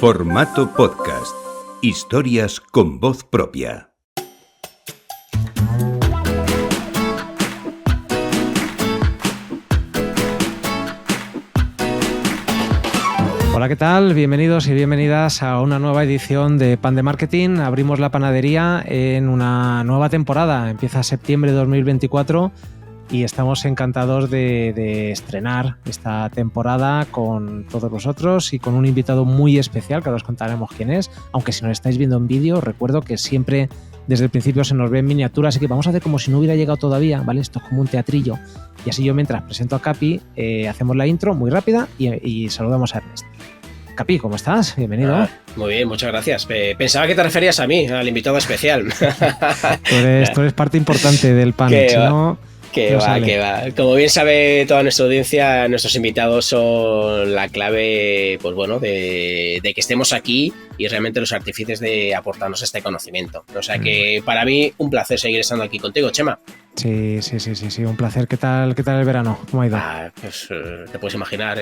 Formato podcast. Historias con voz propia. Hola, ¿qué tal? Bienvenidos y bienvenidas a una nueva edición de Pan de Marketing. Abrimos la panadería en una nueva temporada. Empieza septiembre de 2024 y estamos encantados de estrenar esta temporada con todos vosotros y con un invitado muy especial, que ahora os contaremos quién es. Aunque si nos estáis viendo en vídeo, recuerdo que siempre desde el principio se nos ve en miniatura, así que vamos a hacer como si no hubiera llegado todavía, ¿vale? Esto es como un teatrillo. Y así yo, mientras presento a Capi, hacemos la intro muy rápida y saludamos a Ernest. Capi, ¿cómo estás? Bienvenido. Muy bien, muchas gracias. Pensaba que te referías a mí, al invitado especial. Tú eres parte importante del panel, si no... Que va. Como bien sabe toda nuestra audiencia, nuestros invitados son la clave, pues bueno, de que estemos aquí y realmente los artífices de aportarnos este conocimiento. O sea que para mí un placer seguir estando aquí contigo, Chema. Sí, un placer. ¿Qué tal el verano? ¿Cómo ha ido? Pues te puedes imaginar,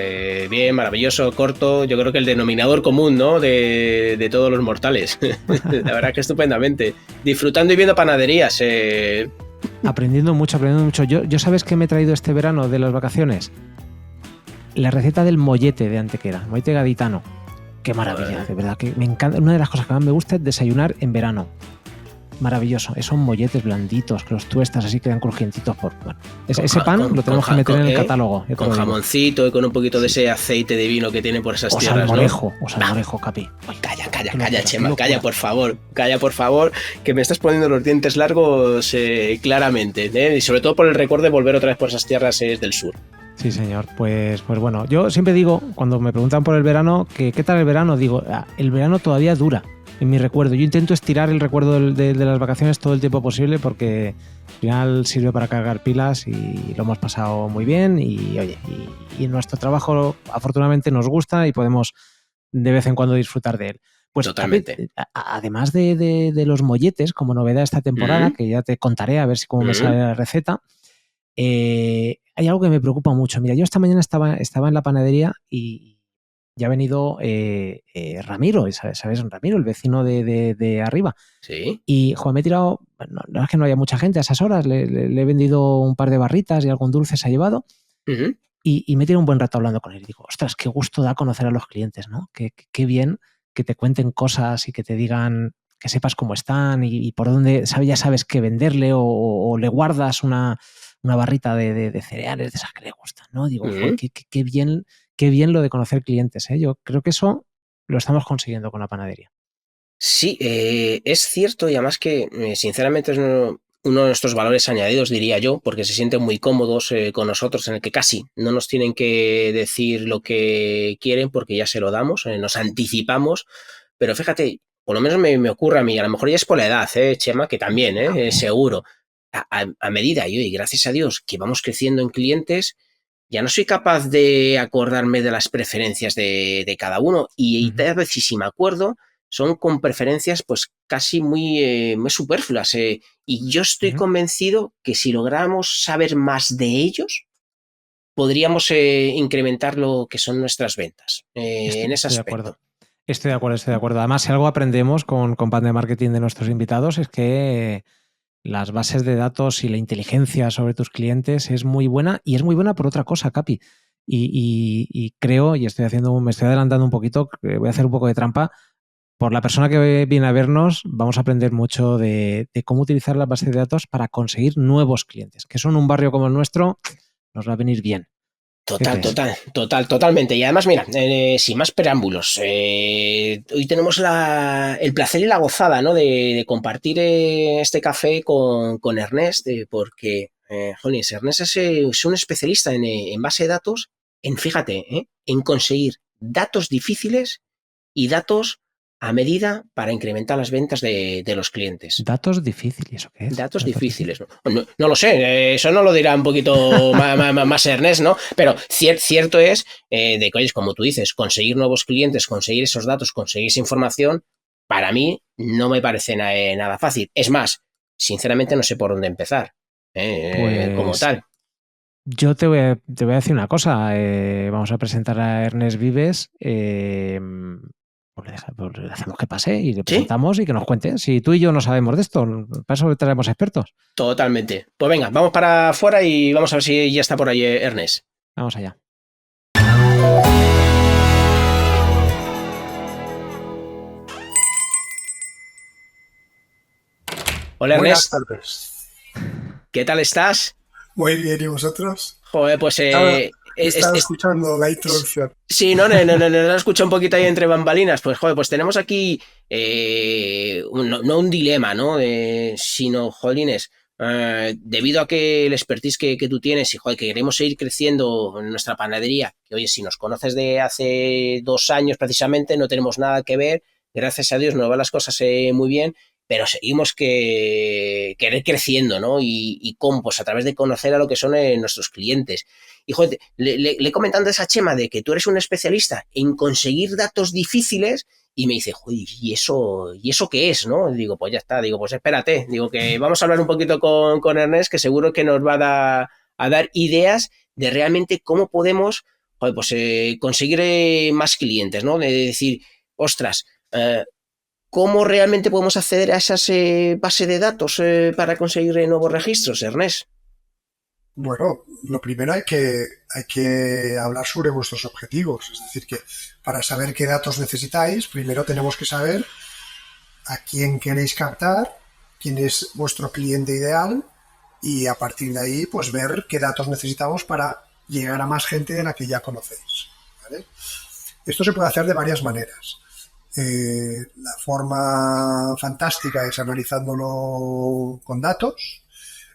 bien, maravilloso, corto. Yo creo que el denominador común, ¿no? de todos los mortales. La verdad que estupendamente. Disfrutando y viendo panaderías. Aprendiendo mucho. Yo ¿sabes qué me he traído este verano de las vacaciones? La receta del mollete de Antequera, mollete gaditano. Qué maravilla, de verdad, que me encanta. Una de las cosas que más me gusta es desayunar en verano. Maravilloso, esos molletes blanditos que los tuestas así quedan crujientitos por... Bueno, ese pan lo tenemos que meter en el catálogo. Con jamoncito y con un poquito de ese aceite de vino que tiene por esas tierras, o salmorejo, Capi. Calla, Chema, calla por favor, que me estás poniendo los dientes largos claramente, y sobre todo por el recuerdo de volver otra vez por esas tierras del sur. Sí, señor. Pues bueno, yo siempre digo, cuando me preguntan por el verano, que ¿qué tal el verano? Digo, el verano todavía dura. En mi recuerdo. Yo intento estirar el recuerdo de las vacaciones todo el tiempo posible porque al final sirve para cargar pilas y lo hemos pasado muy bien y oye, y nuestro trabajo afortunadamente nos gusta y podemos de vez en cuando disfrutar de él. Pues totalmente. Además de los molletes, como novedad esta temporada, que ya te contaré a ver si cómo me sale la receta, hay algo que me preocupa mucho. Mira, yo esta mañana estaba en la panadería y ya ha venido Ramiro, ¿sabes? Ramiro, el vecino de arriba. Sí. Y, joder, me he tirado... Bueno, no es que no haya mucha gente a esas horas. Le he vendido un par de barritas y algún dulce se ha llevado. Y me he tirado un buen rato hablando con él. Y digo, ostras, qué gusto da conocer a los clientes, ¿no? Qué bien que te cuenten cosas y que te digan, que sepas cómo están y por dónde ya sabes qué venderle o le guardas una barrita de cereales de esas que le gustan, ¿no? Digo, joder, qué bien lo de conocer clientes, ¿eh? Yo creo que eso lo estamos consiguiendo con la panadería. Sí, es cierto y además que sinceramente es uno de nuestros valores añadidos, diría yo, porque se sienten muy cómodos con nosotros, en el que casi no nos tienen que decir lo que quieren porque ya se lo damos, nos anticipamos, pero fíjate, por lo menos me ocurre a mí, a lo mejor ya es por la edad, Chema, que también, seguro, a medida, y gracias a Dios, que vamos creciendo en clientes, ya no soy capaz de acordarme de las preferencias de cada uno y a veces si me acuerdo son con preferencias pues casi muy superfluas. Y yo estoy convencido que si lográramos saber más de ellos, podríamos incrementar lo que son nuestras ventas en ese aspecto. Estoy de acuerdo. Además, si algo aprendemos con Pan de Marketing de nuestros invitados es que las bases de datos y la inteligencia sobre tus clientes es muy buena y es muy buena por otra cosa, Capi. Y creo, y me estoy adelantando un poquito, voy a hacer un poco de trampa. Por la persona que viene a vernos, vamos a aprender mucho de cómo utilizar las bases de datos para conseguir nuevos clientes, que eso en un barrio como el nuestro nos va a venir bien. Totalmente. Y además, mira, sin más preámbulos, hoy tenemos el placer y la gozada, ¿no? de compartir este café con Ernest, porque, jolín, Ernest es un especialista en base de datos, fíjate, en conseguir datos difíciles y datos a medida para incrementar las ventas de los clientes. ¿Datos difíciles? ¿Eso qué es? Datos difíciles. No lo sé, eso no lo dirá un poquito más Ernest, ¿no? Pero cierto es de que, oye, como tú dices, conseguir nuevos clientes, conseguir esos datos, conseguir esa información, para mí no me parece nada fácil. Es más, sinceramente no sé por dónde empezar, como tal. Yo te voy a decir una cosa. Vamos a presentar a Ernest Vives. Pues le hacemos que pase y le ¿Sí? presentamos y que nos cuente. Si tú y yo no sabemos de esto, para eso le traemos expertos. Totalmente. Pues venga, vamos para afuera y vamos a ver si ya está por ahí Ernest. Vamos allá. Hola Buenas Ernest, tardes. ¿qué tal estás? Muy bien, ¿y vosotros? Joder, pues Estaba escuchando la introducción. sí, no, lo escucho un poquito ahí entre bambalinas. Pues joder, pues tenemos aquí no un dilema, ¿no? Sino, jolines, debido a que el expertise que tú tienes y joder, que queremos seguir creciendo en nuestra panadería, que oye, si nos conoces de hace 2 años precisamente, no tenemos nada que ver, gracias a Dios nos van las cosas muy bien, pero seguimos querer creciendo, ¿no? Y cómo, pues a través de conocer a lo que son nuestros clientes. Y joder, le he comentado a esa Chema de que tú eres un especialista en conseguir datos difíciles y me dice, joder, ¿y eso qué es? ¿No? Y digo, pues ya está, digo, pues espérate, digo que vamos a hablar un poquito con Ernest, que seguro que nos va a dar ideas de realmente cómo podemos, joder, pues, conseguir más clientes, ¿no? De decir, ostras, ¿cómo realmente podemos acceder a esas bases de datos para conseguir nuevos registros, Ernest? Bueno, lo primero hay que hablar sobre vuestros objetivos. Es decir, que para saber qué datos necesitáis, primero tenemos que saber a quién queréis captar, quién es vuestro cliente ideal y a partir de ahí, pues ver qué datos necesitamos para llegar a más gente de la que ya conocéis. ¿Vale? Esto se puede hacer de varias maneras. La forma fantástica es analizándolo con datos,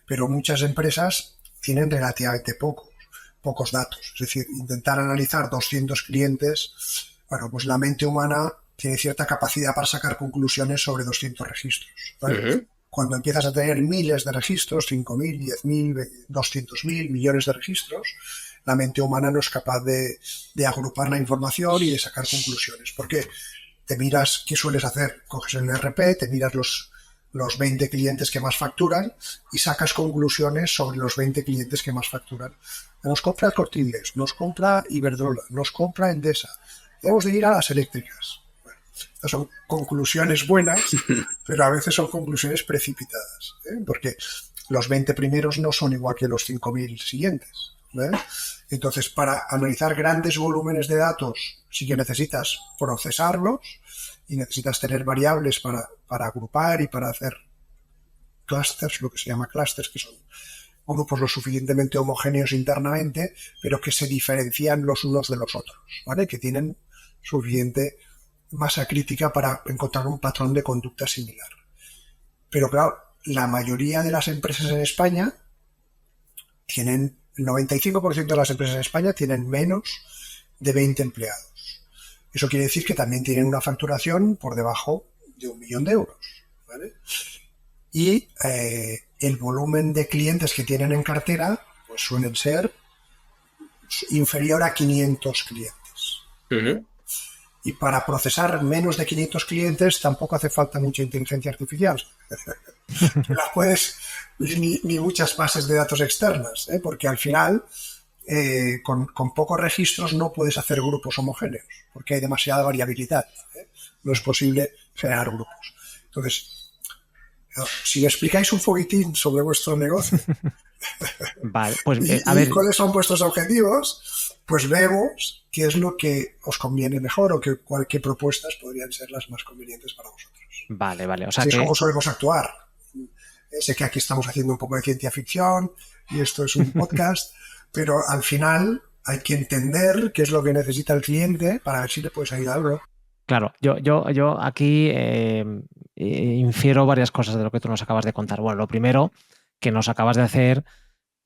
pero muchas empresas tienen relativamente pocos datos. Es decir, intentar analizar 200 clientes, bueno, pues la mente humana tiene cierta capacidad para sacar conclusiones sobre 200 registros. ¿Vale? Cuando empiezas a tener miles de registros, 5.000, 10.000, 200.000, millones de registros, la mente humana no es capaz de agrupar la información y de sacar conclusiones. ¿Por qué? Te miras qué sueles hacer, coges el ERP, te miras los 20 clientes que más facturan y sacas conclusiones sobre los 20 clientes que más facturan. Nos compra el Corte Inglés, nos compra Iberdrola, nos compra Endesa. Debemos de ir a las eléctricas. Bueno, estas son conclusiones buenas, pero a veces son conclusiones precipitadas, porque los 20 primeros no son igual que los 5.000 siguientes. Entonces, para analizar grandes volúmenes de datos, sí que necesitas procesarlos y necesitas tener variables para agrupar y para hacer clusters, lo que se llama clusters, que son grupos lo suficientemente homogéneos internamente, pero que se diferencian los unos de los otros, ¿vale? Que tienen suficiente masa crítica para encontrar un patrón de conducta similar. Pero claro, la mayoría de las empresas en España tienen, el 95% de las empresas en España tienen menos de 20 empleados. Eso quiere decir que también tienen una facturación por debajo de 1 millón de euros, ¿vale? Y el volumen de clientes que tienen en cartera pues suelen ser inferior a 500 clientes. Y para procesar menos de 500 clientes tampoco hace falta mucha inteligencia artificial. Las puedes, ni muchas bases de datos externas, porque al final con pocos registros no puedes hacer grupos homogéneos, porque hay demasiada variabilidad. No es posible generar grupos. Entonces, si me explicáis un poquitín sobre vuestro negocio vale, pues, a ver, cuáles son vuestros objetivos, pues vemos qué es lo que os conviene mejor o qué propuestas podrían ser las más convenientes para vosotros. Vale. O sea, así es como solemos actuar. Sé que aquí estamos haciendo un poco de ciencia ficción y esto es un podcast, pero al final hay que entender qué es lo que necesita el cliente para ver si le puedes ayudar, ¿no? Claro, yo aquí infiero varias cosas de lo que tú nos acabas de contar. Bueno, lo primero, que nos acabas de hacer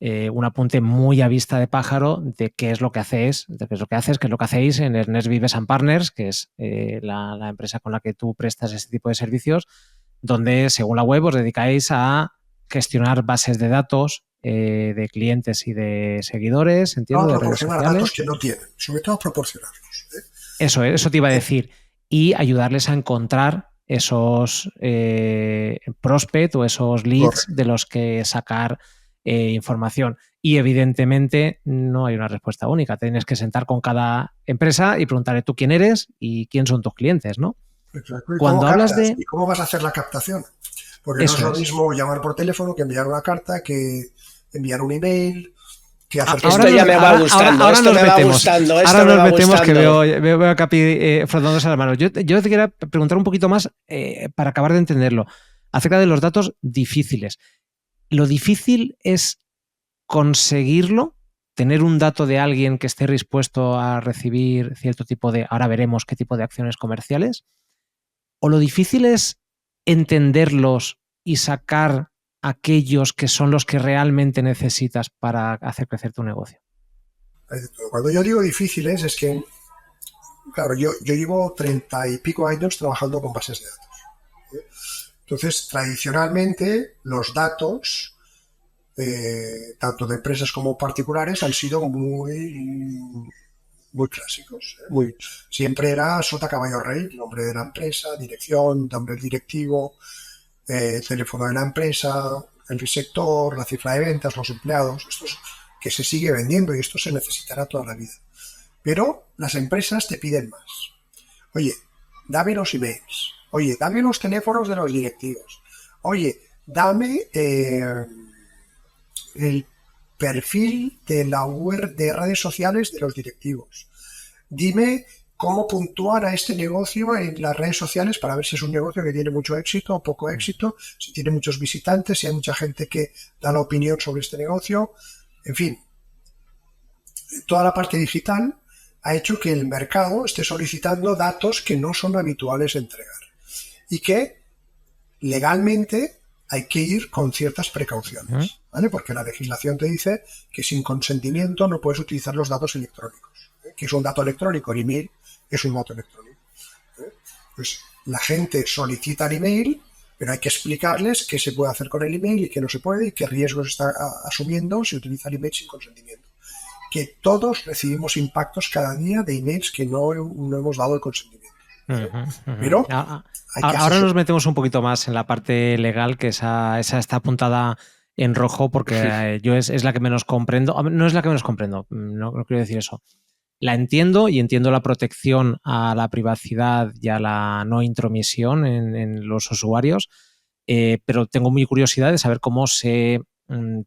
un apunte muy a vista de pájaro de qué es lo que hacéis, qué es lo que hacéis en Ernest Vives & Partners, que es la empresa con la que tú prestas este tipo de servicios, donde, según la web, os dedicáis a gestionar bases de datos de clientes y de seguidores, entiendo, de redes sociales. Proporcionar datos que no tienen, sobre todo proporcionarlos. Eso te iba a decir. Y ayudarles a encontrar esos prospect o esos leads de los que sacar información. Y evidentemente no hay una respuesta única. Tienes que sentar con cada empresa y preguntarle tú quién eres y quién son tus clientes, ¿no? Exacto. ¿Y cuando hablas de... ¿Y cómo vas a hacer la captación? Porque no es lo mismo llamar por teléfono que enviar una carta, que enviar un email, que hacer... Esto ya me va gustando. Ahora esto nos me va metemos. gustando. Ahora nos metemos, que veo a Capi frotándose las manos. Yo te quería preguntar un poquito más para acabar de entenderlo acerca de los datos difíciles. Lo difícil es conseguirlo, tener un dato de alguien que esté dispuesto a recibir cierto tipo de, ahora veremos qué tipo de acciones comerciales, o lo difícil es entenderlos y sacar aquellos que son los que realmente necesitas para hacer crecer tu negocio. Cuando yo digo difíciles es que, claro, yo llevo 30 y pico años trabajando con bases de datos. Entonces, tradicionalmente, los datos tanto de empresas como particulares han sido muy clásicos. Siempre era sota, caballo, rey, nombre de la empresa, dirección, nombre del directivo, teléfono de la empresa, el sector, la cifra de ventas, los empleados. Esto es que se sigue vendiendo y esto se necesitará toda la vida. Pero las empresas te piden más. Oye, dame los emails. Oye, dame los teléfonos de los directivos. Oye, dame el perfil de la web de redes sociales de los directivos. Dime cómo puntuar a este negocio en las redes sociales para ver si es un negocio que tiene mucho éxito o poco éxito, si tiene muchos visitantes, si hay mucha gente que da la opinión sobre este negocio. En fin, toda la parte digital ha hecho que el mercado esté solicitando datos que no son habituales entregar y que legalmente hay que ir con ciertas precauciones, ¿vale? Porque la legislación te dice que sin consentimiento no puedes utilizar los datos electrónicos. ¿Que es un dato electrónico? El email es un dato electrónico. Pues la gente solicita el email, pero hay que explicarles qué se puede hacer con el email y qué no se puede y qué riesgos está asumiendo si utiliza el email sin consentimiento. Que todos recibimos impactos cada día de emails que no hemos dado el consentimiento. Pero ahora nos metemos un poquito más en la parte legal, que esa está apuntada en rojo porque yo es la que menos comprendo. No es la que menos comprendo, no quiero decir eso. La entiendo y entiendo la protección a la privacidad y a la no intromisión en los usuarios, pero tengo muy curiosidad de saber cómo se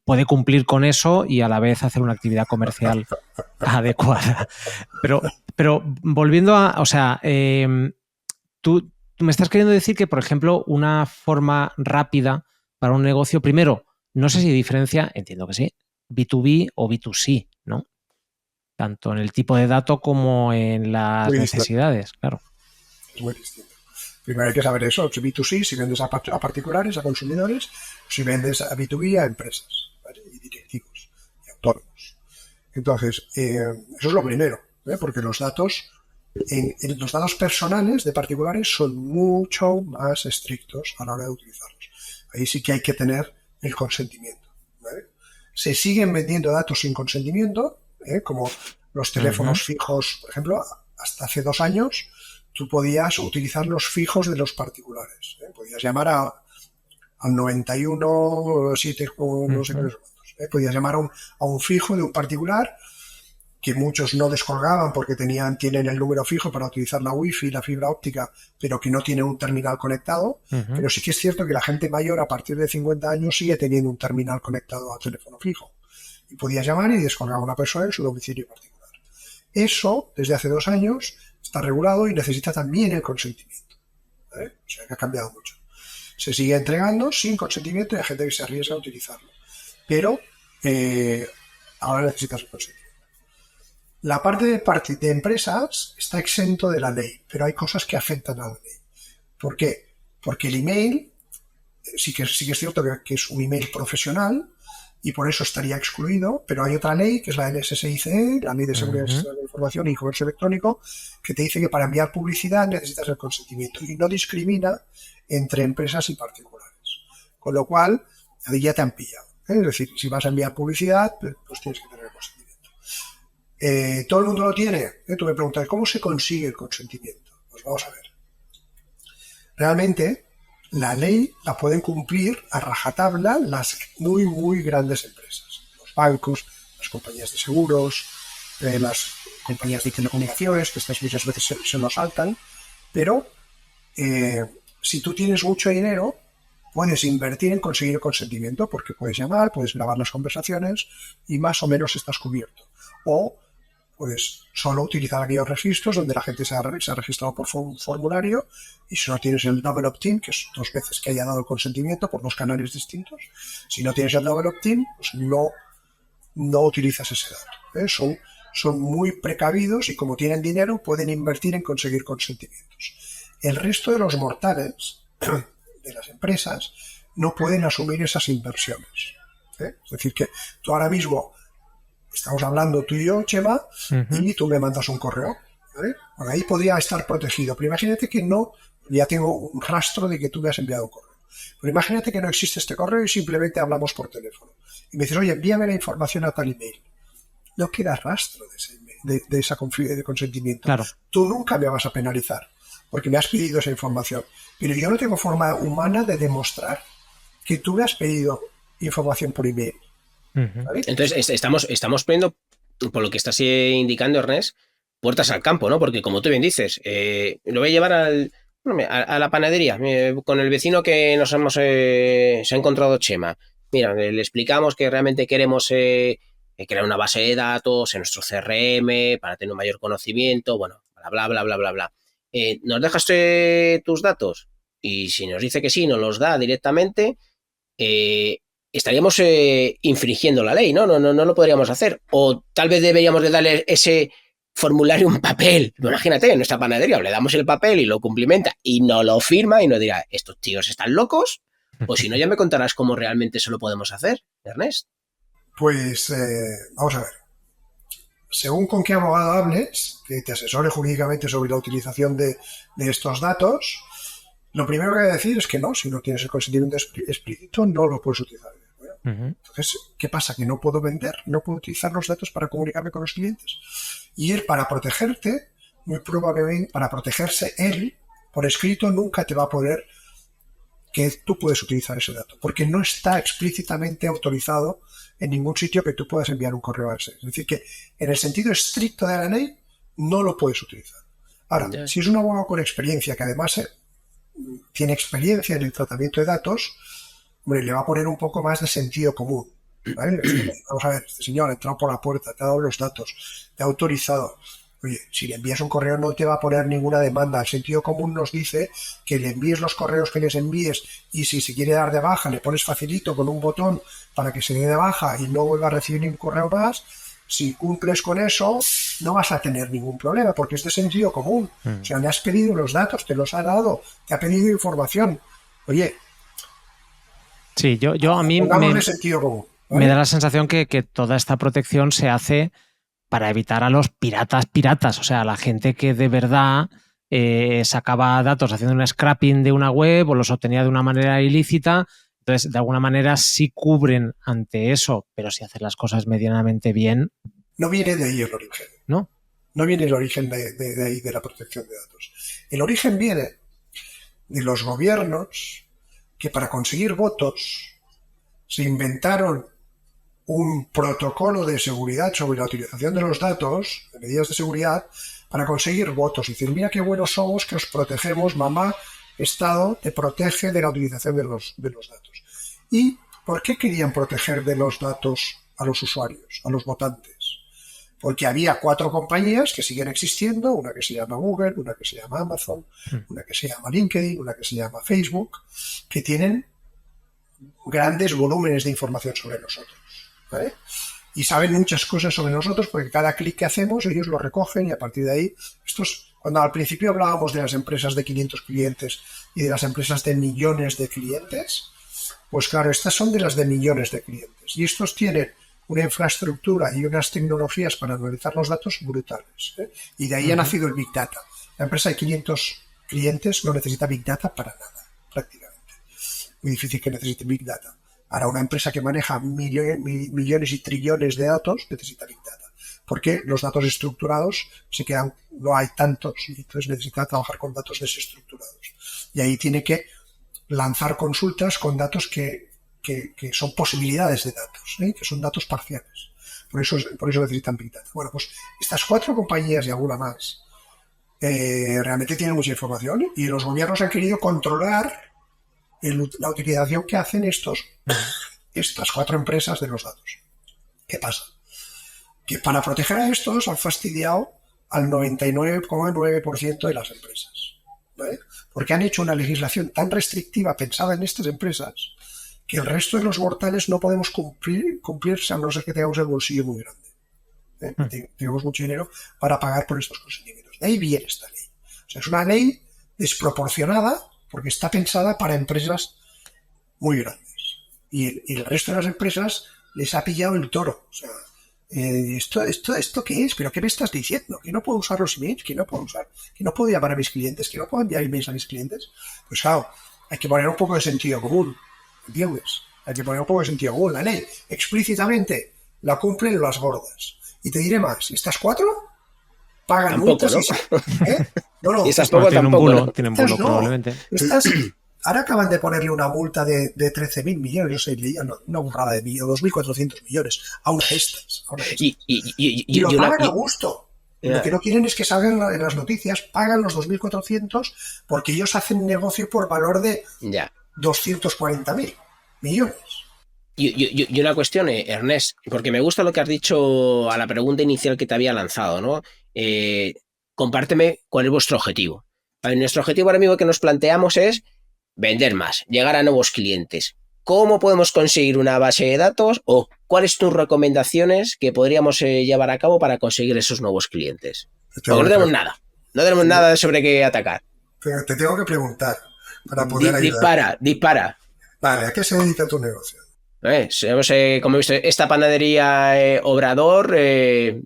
puede cumplir con eso y a la vez hacer una actividad comercial adecuada. Pero volviendo a, o sea, tú me estás queriendo decir que, por ejemplo, una forma rápida para un negocio, primero, no sé si diferencia, entiendo que sí, B2B o B2C, ¿no? Tanto en el tipo de dato como en las necesidades, claro. Es muy distinto. Primero hay que saber eso, si B2C, si vendes a particulares, a consumidores, si vendes a B2B, a empresas, ¿vale? Y directivos, y autónomos. Entonces, eso es lo primero, porque los datos, los datos personales de particulares son mucho más estrictos a la hora de utilizarlos. Ahí sí que hay que tener el consentimiento, ¿vale? Se siguen vendiendo datos sin consentimiento, como los teléfonos fijos, por ejemplo, hasta hace 2 años, tú podías utilizar los fijos de los particulares. Podías llamar al 91, 7, no sé qué cuántos. Podías llamar a un fijo de un particular que muchos no descolgaban porque tienen el número fijo para utilizar la wifi, la fibra óptica, pero que no tienen un terminal conectado. Pero sí que es cierto que la gente mayor a partir de 50 años sigue teniendo un terminal conectado al teléfono fijo. Y podías llamar y descolgar a una persona en su domicilio particular. Eso, desde hace 2 años, está regulado y necesita también el consentimiento. O sea, que ha cambiado mucho. Se sigue entregando sin consentimiento y hay gente que se arriesga a utilizarlo. Pero ahora necesitas el consentimiento. La parte de empresas está exento de la ley, pero hay cosas que afectan a la ley. ¿Por qué? Porque el email sí que es cierto que es un email profesional y por eso estaría excluido, pero hay otra ley, que es la LSSICE, la Ley de Seguridad de la Información y Comercio Electrónico, que te dice que para enviar publicidad necesitas el consentimiento y no discrimina entre empresas y particulares. Con lo cual, ahí ya te han pillado. Es decir, si vas a enviar publicidad, pues tienes que tener el consentimiento. ¿Todo el mundo lo tiene? Tú me preguntas, ¿cómo se consigue el consentimiento? Pues vamos a ver. Realmente, la ley la pueden cumplir a rajatabla las muy, muy grandes empresas. Los bancos, las compañías de seguros, las compañías de telecomunicaciones, que estas muchas veces se nos saltan, pero si tú tienes mucho dinero, puedes invertir en conseguir el consentimiento, porque puedes llamar, puedes grabar las conversaciones y más o menos estás cubierto. O puedes solo utilizar aquellos registros donde la gente se ha registrado por un formulario, y si no tienes el double opt-in, que es 2 veces que haya dado el consentimiento por 2 canales distintos, si no tienes el double opt-in, pues no utilizas ese dato. Son muy precavidos y como tienen dinero pueden invertir en conseguir consentimientos. El resto de los mortales de las empresas no pueden asumir esas inversiones. Es decir, que tú ahora mismo estamos hablando tú y yo, Chema, y tú me mandas un correo, ¿vale? Bueno, ahí podría estar protegido, pero imagínate que no, ya tengo un rastro de que tú me has enviado un correo. Pero imagínate que no existe este correo y simplemente hablamos por teléfono. Y me dices, oye, envíame la información a tal email. No queda rastro de ese email, de esa de consentimiento. Claro. Tú nunca me vas a penalizar porque me has pedido esa información. Pero yo no tengo forma humana de demostrar que tú me has pedido información por email. ¿Vale? Entonces estamos poniendo, por lo que estás indicando, Ernest, puertas al campo, ¿no? Porque como tú bien dices, lo voy a llevar a la panadería, con el vecino que se ha encontrado Chema. Mira, le explicamos que realmente queremos crear una base de datos en nuestro CRM para tener un mayor conocimiento, bueno, bla, bla, bla, bla, bla. ¿Nos dejas tus datos? Y si nos dice que sí, nos los da directamente, estaríamos infringiendo la ley, ¿no? No lo podríamos hacer. O tal vez deberíamos de darle ese formulario un papel. Imagínate, en nuestra panadería le damos el papel y lo cumplimenta y no lo firma y nos dirá, estos tíos están locos. O si no, ya me contarás cómo realmente se lo podemos hacer, Ernest. Pues vamos a ver. Según con qué abogado hables, que te asesore jurídicamente sobre la utilización de estos datos, lo primero que hay que decir es que no, si no tienes el consentimiento explícito, no lo puedes utilizar. Entonces, ¿qué pasa? Que no puedo vender, no puedo utilizar los datos para comunicarme con los clientes. Y él, para protegerte, muy probablemente, para protegerse él, por escrito, nunca te va a poner que tú puedes utilizar ese dato, porque no está explícitamente autorizado en ningún sitio que tú puedas enviar un correo a ese. Es decir, que en el sentido estricto de la ley, no lo puedes utilizar. Ahora, si es un abogado con experiencia, que además tiene experiencia en el tratamiento de datos, hombre, le va a poner un poco más de sentido común, ¿vale? Vamos a ver, este señor ha entrado por la puerta, te ha dado los datos, te ha autorizado. Oye, si le envías un correo no te va a poner ninguna demanda. El sentido común nos dice que le envíes los correos que les envíes y si se quiere dar de baja le pones facilito con un botón para que se dé de baja y no vuelva a recibir ningún correo más. Si cumples con eso no vas a tener ningún problema porque es de sentido común. O sea, le has pedido los datos, te los ha dado, te ha pedido información. Oye, sí, yo a mí de sentido común, ¿vale? Me da la sensación que toda esta protección se hace para evitar a los piratas, o sea, a la gente que de verdad sacaba datos haciendo un scrapping de una web o los obtenía de una manera ilícita. Entonces, de alguna manera sí cubren ante eso, pero si hacen las cosas medianamente bien. No viene de ahí el origen. ¿No? No viene el origen de ahí, de la protección de datos. El origen viene de los gobiernos que para conseguir votos se inventaron un protocolo de seguridad sobre la utilización de los datos, de medidas de seguridad, para conseguir votos. Y decir, mira qué buenos somos que os protegemos, mamá, Estado te protege de la utilización de los datos. ¿Y por qué querían proteger de los datos a los usuarios, a los votantes? Porque había 4 compañías que siguen existiendo, una que se llama Google, una que se llama Amazon, una que se llama LinkedIn, una que se llama Facebook, que tienen grandes volúmenes de información sobre nosotros, ¿vale? Y saben muchas cosas sobre nosotros porque cada clic que hacemos ellos lo recogen y a partir de ahí, cuando al principio hablábamos de las empresas de 500 clientes y de las empresas de millones de clientes, pues claro, estas son de las de millones de clientes y estos tienen una infraestructura y unas tecnologías para analizar los datos brutales, ¿eh? Y de ahí ha nacido el Big Data. La empresa de 500 clientes no necesita Big Data para nada, prácticamente. Muy difícil que necesite Big Data. Ahora, una empresa que maneja millones y trillones de datos necesita Big Data. Porque los datos estructurados no hay tantos, y entonces necesita trabajar con datos desestructurados. Y ahí tiene que lanzar consultas con datos que son posibilidades de datos, que son datos parciales. Por eso necesitan Big Data. Bueno, pues estas 4 compañías y alguna más realmente tienen mucha información y los gobiernos han querido controlar la utilización que hacen estas 4 empresas de los datos. ¿Qué pasa? Que para proteger a estos han fastidiado al 99,9% de las empresas, ¿vale? Porque han hecho una legislación tan restrictiva pensada en estas empresas que el resto de los mortales no podemos cumplirse a no ser que tengamos el bolsillo muy grande. Tenemos mucho dinero para pagar por estos consentimientos. De ahí viene esta ley. O sea, es una ley desproporcionada porque está pensada para empresas muy grandes. Y el resto de las empresas les ha pillado el toro. O sea, ¿esto qué es? ¿Pero qué me estás diciendo? ¿Que no puedo usar los emails? ¿Que no puedo llamar a mis clientes? ¿Que no puedo enviar emails a mis clientes? Pues claro, hay que poner un poco de sentido común. ¿Entiendes? Hay que poner un poco de sentido común. La ley explícitamente la cumplen las gordas. Y te diré más, estas 4 pagan tampoco, multas. ¿no? No. Y estas poco tienen tampoco. bulo, ¿no? tienen bulo Estas no. probablemente. Estas ahora acaban de ponerle una multa de 13.000 millones, yo sé, una burrada de 2.400 millones a una de estas. Y lo pagan a gusto. Lo que no quieren es que salgan en las noticias, pagan los 2.400 porque ellos hacen negocio por valor de 240.000 millones. Y una cuestión, Ernest, porque me gusta lo que has dicho a la pregunta inicial que te había lanzado, ¿no? Compárteme cuál es vuestro objetivo. Nuestro objetivo ahora mismo que nos planteamos es vender más, llegar a nuevos clientes. ¿Cómo podemos conseguir una base de datos o cuáles tus recomendaciones que podríamos llevar a cabo para conseguir esos nuevos clientes? Porque no tenemos nada. No tenemos nada sobre qué atacar. Pero te tengo que preguntar para poder ayudar. Dispara. Vale, ¿a qué se dedica tu negocio? Como he visto, esta panadería Obrador,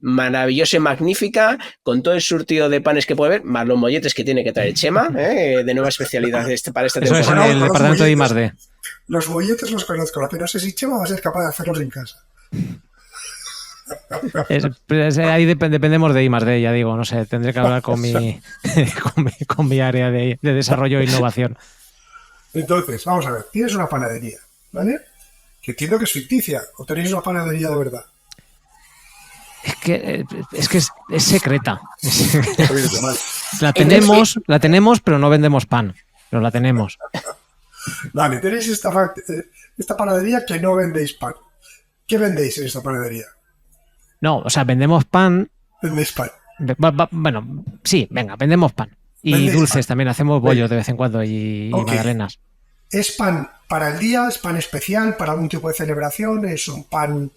maravillosa y magnífica, con todo el surtido de panes que puede haber, más los molletes que tiene que traer Chema, de nueva especialidad para esta temporada. Eso es en el departamento de I+D. Los molletes los conozco, pero no sé si Chema va a ser capaz de hacerlos en casa. Ahí dependemos de I+D, ya digo, no sé, tendré que hablar con mi área de desarrollo e innovación. Entonces, vamos a ver, tienes una panadería, ¿vale? Que entiendo que es ficticia, o tenéis una panadería de verdad. Es que es secreta. La tenemos, pero no vendemos pan. Pero la tenemos. Vale, tenéis esta panadería que no vendéis pan. ¿Qué vendéis en esta panadería? No, o sea, vendemos pan. Vendéis pan. Bueno, sí, venga, vendemos pan. Y dulces pan. También, hacemos bollos de vez en cuando y magdalenas. ¿Es pan para el día? ¿Es pan especial para algún tipo de celebración? ¿Es el pan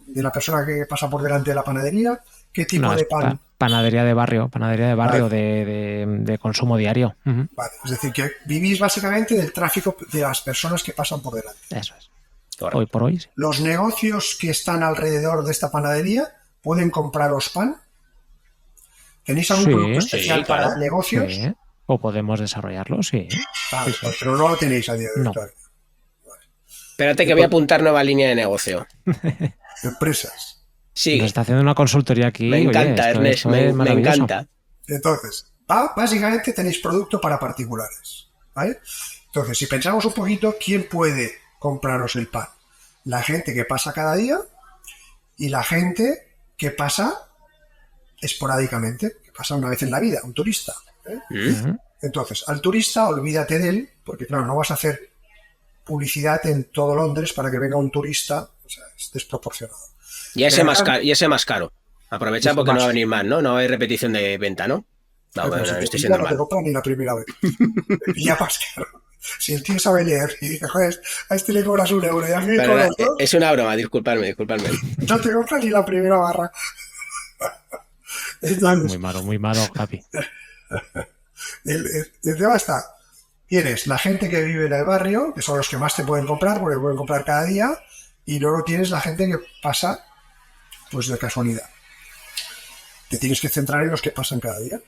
de la persona que pasa por delante de la panadería? ¿Qué tipo de pan? Panadería de barrio vale. de consumo diario. Uh-huh. Vale, es decir, que vivís básicamente del tráfico de las personas que pasan por delante. Eso es. Correcto. Hoy por hoy. Sí. ¿Los negocios que están alrededor de esta panadería pueden compraros pan? ¿Tenéis algún producto especial para negocios? Sí. O podemos desarrollarlo, sí. Vale, sí. Pero no lo tenéis a día de hoy. No. Vale. Espérate que voy a apuntar nueva línea de negocio. Empresas. Sí. Nos está haciendo una consultoría aquí. Me encanta, Ernest, me encanta. Entonces, básicamente tenéis producto para particulares, ¿vale? Entonces, si pensamos un poquito, ¿quién puede compraros el pan? La gente que pasa cada día y la gente que pasa esporádicamente, que pasa una vez en la vida, un turista. Entonces, al turista olvídate de él, porque claro, no vas a hacer publicidad en todo Londres para que venga un turista, o sea, es desproporcionado. Y ese más caro. Aprovecha porque no va a venir más, ¿no? No hay repetición de venta, ¿no? No, bueno, no estoy siendo mal. No te compran ni la primera vez. Ya más caro. Si el tío sabe leer y dice, joder, a este le cobras €1 y a mí le cobras 2. Es una broma, disculpadme. No te compran ni la primera barra. Entonces, muy malo, Javi. El tema está, tienes la gente que vive en el barrio, que son los que más te pueden comprar, porque pueden comprar cada día, y luego tienes la gente que pasa, pues de casualidad. Te tienes que centrar en los que pasan cada día,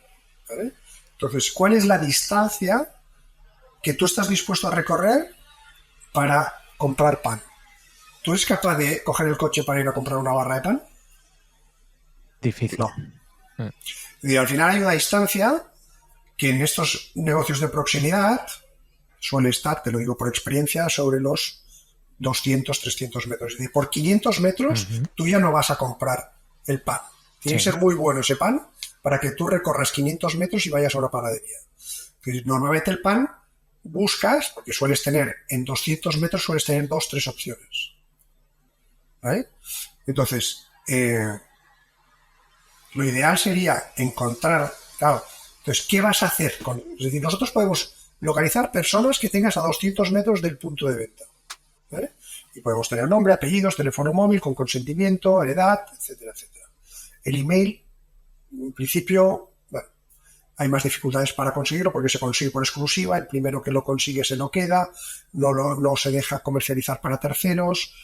¿vale? Entonces, ¿cuál es la distancia que tú estás dispuesto a recorrer para comprar pan? ¿Tú eres capaz de coger el coche para ir a comprar una barra de pan? Difícil. No. Y al final hay una distancia que en estos negocios de proximidad suele estar, te lo digo por experiencia, sobre los 200, 300 metros. Es decir, por 500 metros tú ya no vas a comprar el pan. Tiene que ser muy bueno ese pan para que tú recorras 500 metros y vayas a una panadería. Entonces, normalmente el pan buscas, porque sueles tener, en 200 metros sueles tener 2, 3 opciones. ¿Vale? Entonces, lo ideal sería encontrar, claro, entonces, ¿qué vas a hacer? Es decir, nosotros podemos localizar personas que tengas a 200 metros del punto de venta. ¿Vale? Y podemos tener nombre, apellidos, teléfono móvil, con consentimiento, edad, etcétera, etcétera. El email, en principio, bueno, hay más dificultades para conseguirlo porque se consigue por exclusiva, el primero que lo consigue se lo queda, no se deja comercializar para terceros,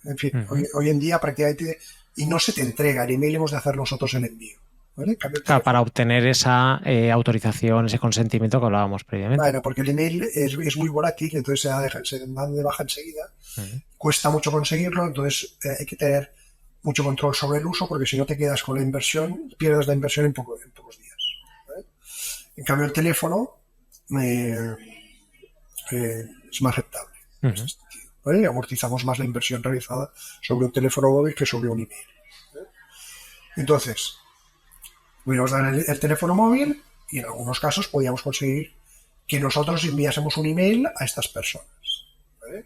en fin, hoy en día prácticamente, y no se te entrega, el email hemos de hacer nosotros el envío. ¿Vale? Claro, para obtener esa autorización, ese consentimiento que hablábamos previamente. Bueno, porque el email es muy volátil, entonces se dan de baja enseguida, cuesta mucho conseguirlo, entonces hay que tener mucho control sobre el uso, porque si no te quedas con la inversión, pierdes la inversión en pocos días. ¿Vale? En cambio, el teléfono es más aceptable. ¿Vale? Amortizamos más la inversión realizada sobre un teléfono móvil que sobre un email. ¿Vale? Entonces, nos dan el teléfono móvil y en algunos casos podíamos conseguir que nosotros enviásemos un email a estas personas. ¿Vale?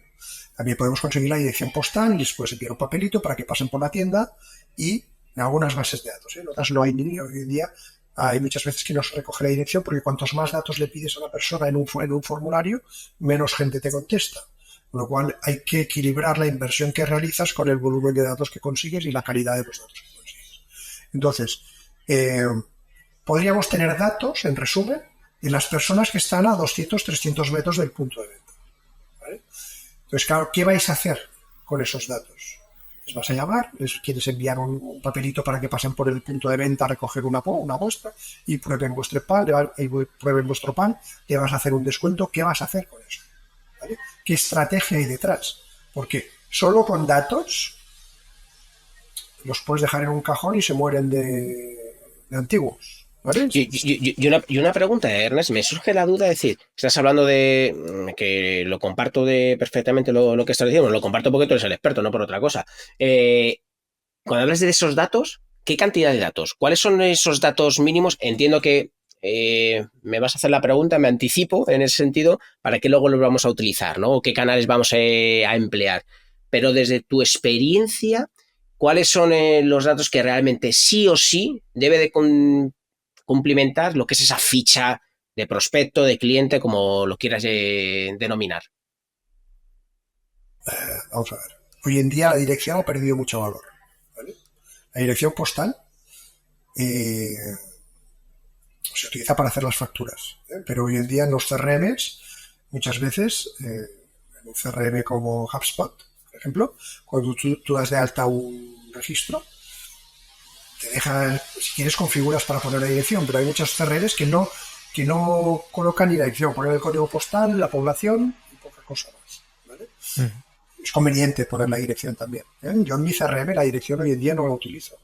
También podemos conseguir la dirección postal y después enviar un papelito para que pasen por la tienda y en algunas bases de datos. En otras no hay ni hoy en día. Hay muchas veces que no se recoge la dirección porque cuantos más datos le pides a una persona en un formulario, menos gente te contesta. Con lo cual hay que equilibrar la inversión que realizas con el volumen de datos que consigues y la calidad de los datos que consigues. Entonces, podríamos tener datos, en resumen, de las personas que están a 200, 300 metros del punto de venta. ¿Vale? Entonces, claro, ¿qué vais a hacer con esos datos? ¿Les vas a llamar? ¿Les quieres enviar un papelito para que pasen por el punto de venta a recoger una muestra y prueben vuestro pan? ¿Le vas a hacer un descuento? ¿Qué vas a hacer con eso? ¿Vale? ¿Qué estrategia hay detrás? Porque solo con datos los puedes dejar en un cajón y se mueren de antiguos. ¿Vale? Y una pregunta, Ernest, me surge la duda de decir, estás hablando de que lo comparto perfectamente lo que estás diciendo, lo comparto porque tú eres el experto, no por otra cosa. Cuando hablas de esos datos, ¿qué cantidad de datos? ¿Cuáles son esos datos mínimos? Entiendo que me vas a hacer la pregunta, me anticipo en ese sentido, para qué luego los vamos a utilizar, ¿no? O qué canales vamos a emplear. Pero desde tu experiencia, ¿cuáles son los datos que realmente sí o sí debe de cumplimentar lo que es esa ficha de prospecto, de cliente, como lo quieras denominar? Vamos a ver. Hoy en día la dirección ha perdido mucho valor. ¿Vale? La dirección postal se utiliza para hacer las facturas, pero hoy en día en los CRMs, muchas veces, en un CRM como HubSpot, por ejemplo, cuando tú das de alta un registro, te deja, si quieres configuras para poner la dirección, pero hay muchos CRMs que no colocan ni la dirección, ponen el código postal, la población y poca cosa más. ¿Vale? Es conveniente poner la dirección también. Yo en mi CRM la dirección hoy en día no la utilizo.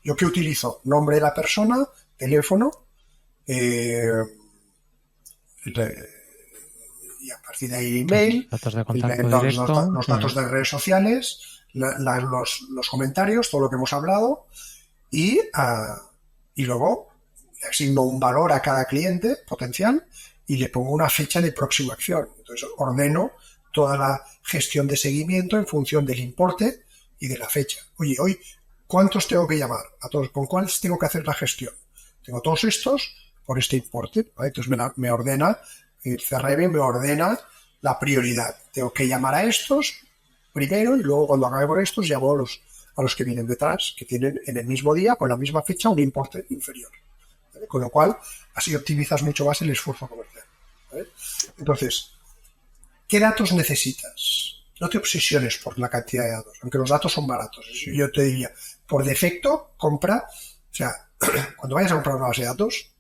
¿Yo qué utilizo? Nombre de la persona, teléfono, y a partir de ahí email, datos de contacto directo, los datos de redes sociales, los comentarios, todo lo que hemos hablado, y luego le asigno un valor a cada cliente potencial y le pongo una fecha de próxima acción. Entonces ordeno toda la gestión de seguimiento en función del importe y de la fecha. Oye, hoy, ¿cuántos tengo que llamar? A todos, ¿con cuáles tengo que hacer la gestión? Tengo todos estos por este importe, ¿vale? Entonces me ordena, el CRM me ordena la prioridad. Tengo que llamar a estos primero y luego cuando acabe por estos llamo a los que vienen detrás, que tienen en el mismo día, con la misma fecha, un importe inferior. ¿Vale? Con lo cual, así optimizas mucho más el esfuerzo comercial. ¿Vale? Entonces, ¿qué datos necesitas? No te obsesiones por la cantidad de datos, aunque los datos son baratos. Yo te diría, por defecto, compra, o sea, cuando vayas a comprar una base de datos,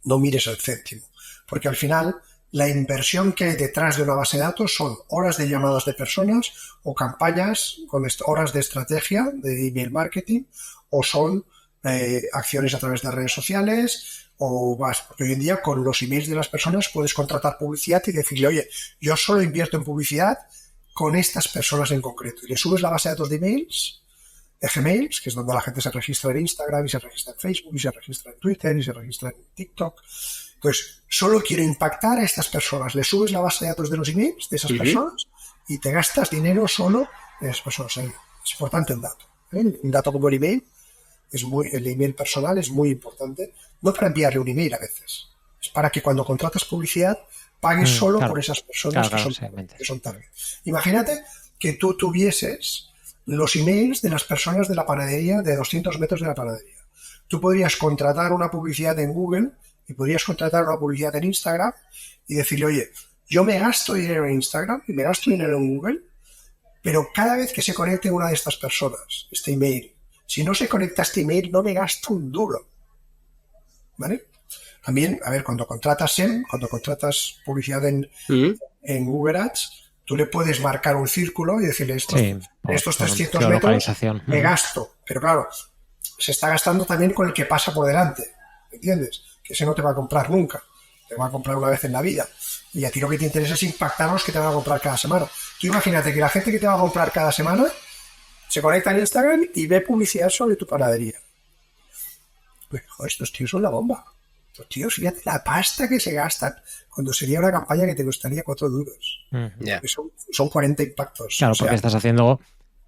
no mires el céntimo, porque al final la inversión que hay detrás de una base de datos son horas de llamadas de personas o campañas con horas de estrategia de email marketing, o son acciones a través de redes sociales o más. Porque hoy en día con los emails de las personas puedes contratar publicidad y decirle, oye, yo solo invierto en publicidad con estas personas en concreto. Y le subes la base de datos de emails, de Gmails, que es donde la gente se registra en Instagram y se registra en Facebook y se registra en Twitter y se registra en TikTok. Entonces, solo quiero impactar a estas personas. Le subes la base de datos de los emails de esas personas y te gastas dinero solo en esas personas. Es importante el dato. Un dato como el email, el email personal es muy importante. No para enviarle un email a veces. Es para que cuando contratas publicidad pagues solo por esas personas que son target. Imagínate que tú tuvieses los emails de las personas de la panadería, de 200 metros de la panadería. Tú podrías contratar una publicidad en Google y podrías contratar una publicidad en Instagram y decirle, oye, yo me gasto dinero en Instagram y me gasto dinero en Google, pero cada vez que se conecte una de estas personas, este email, si no se conecta este email, no me gasto un duro. ¿Vale? También, a ver, cuando contratas publicidad en Google Ads, tú le puedes marcar un círculo y decirle estos 300 metros me gasto. Pero claro, se está gastando también con el que pasa por delante. ¿Entiendes? Que ese no te va a comprar nunca. Te va a comprar una vez en la vida. Y a ti lo que te interesa es impactar a los que te van a comprar cada semana. Tú imagínate que la gente que te va a comprar cada semana se conecta en Instagram y ve publicidad sobre tu panadería. Pues, joder, estos tíos son la bomba. Estos tíos, fíjate la pasta que se gastan cuando sería una campaña que te costaría 4 duros. Son 40 impactos. Claro, porque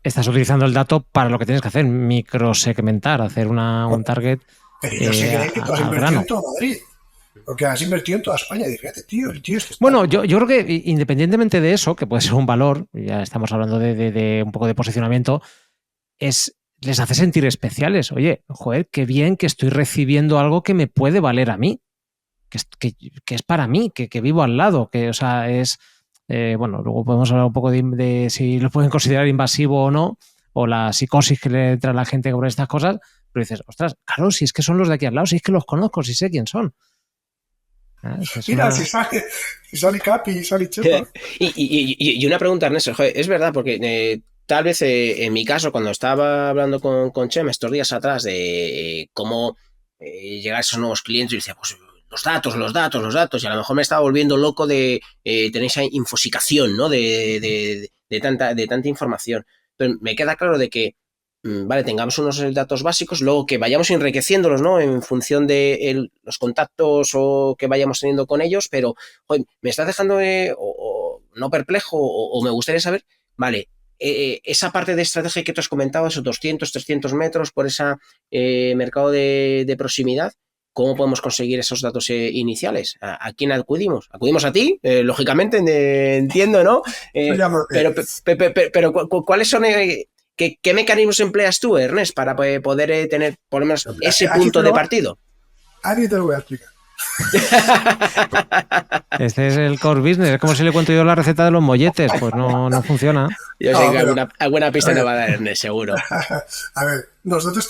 estás utilizando el dato para lo que tienes que hacer, microsegmentar, hacer un target. Pero yo sé que tú has invertido en todo Madrid. Porque has invertido en toda España. Y fíjate, el tío es que está... Bueno, yo creo que independientemente de eso, que puede ser un valor, ya estamos hablando de un poco de posicionamiento, les hace sentir especiales. Oye, joder, qué bien que estoy recibiendo algo que me puede valer a mí, que es para mí, que vivo al lado, que, o sea, es... bueno, luego podemos hablar un poco de si lo pueden considerar invasivo o no, o la psicosis que le entra a la gente por estas cosas, pero dices, ostras, claro, si es que son los de aquí al lado, si es que los conozco, si sé quién son. Mira, si sale Capi y sale Chepa. Y una pregunta, Ernesto, joder, es verdad, porque tal vez en mi caso, cuando estaba hablando con Chema estos días atrás de cómo llegar a esos nuevos clientes, yo decía, pues los datos, y a lo mejor me estaba volviendo loco de tener esa infosicación, ¿no? De tanta información. Pero me queda claro de que vale, tengamos unos datos básicos, luego que vayamos enriqueciéndolos, ¿no? En función de los contactos o que vayamos teniendo con ellos, pero joder, me está dejando no perplejo o me gustaría saber, vale, esa parte de estrategia que tú has comentado, esos 200, 300 metros por ese mercado de proximidad, ¿cómo podemos conseguir esos datos iniciales? ¿A quién acudimos? ¿Acudimos a ti? Lógicamente, entiendo, ¿no? Pero ¿cuáles son... ¿Qué mecanismos empleas tú, Ernest, para poder tener por lo menos ese punto de partido? A mí te lo voy a explicar. Este es el core business. Es como si le cuento yo la receta de los molletes. Pues no funciona. Yo sé que alguna pista me va a dar Ernest, seguro. A ver, nosotros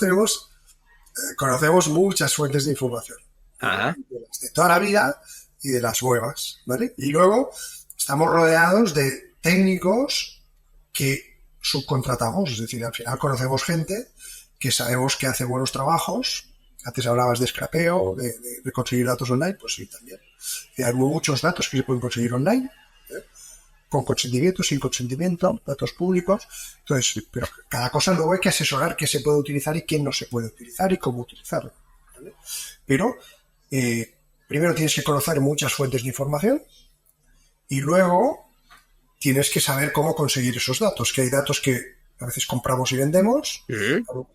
conocemos muchas fuentes de información. Ajá. De las de toda la vida y de las nuevas, ¿vale? Y luego estamos rodeados de técnicos que subcontratamos, es decir, al final conocemos gente que sabemos que hace buenos trabajos. Antes hablabas de scrapeo, de conseguir datos online, pues sí, también. Y hay muchos datos que se pueden conseguir online, con consentimiento, sin consentimiento, datos públicos. Entonces, pero cada cosa luego hay que asesorar qué se puede utilizar y qué no se puede utilizar y cómo utilizarlo, ¿vale? Pero primero tienes que conocer muchas fuentes de información y luego tienes que saber cómo conseguir esos datos, que hay datos que a veces compramos y vendemos,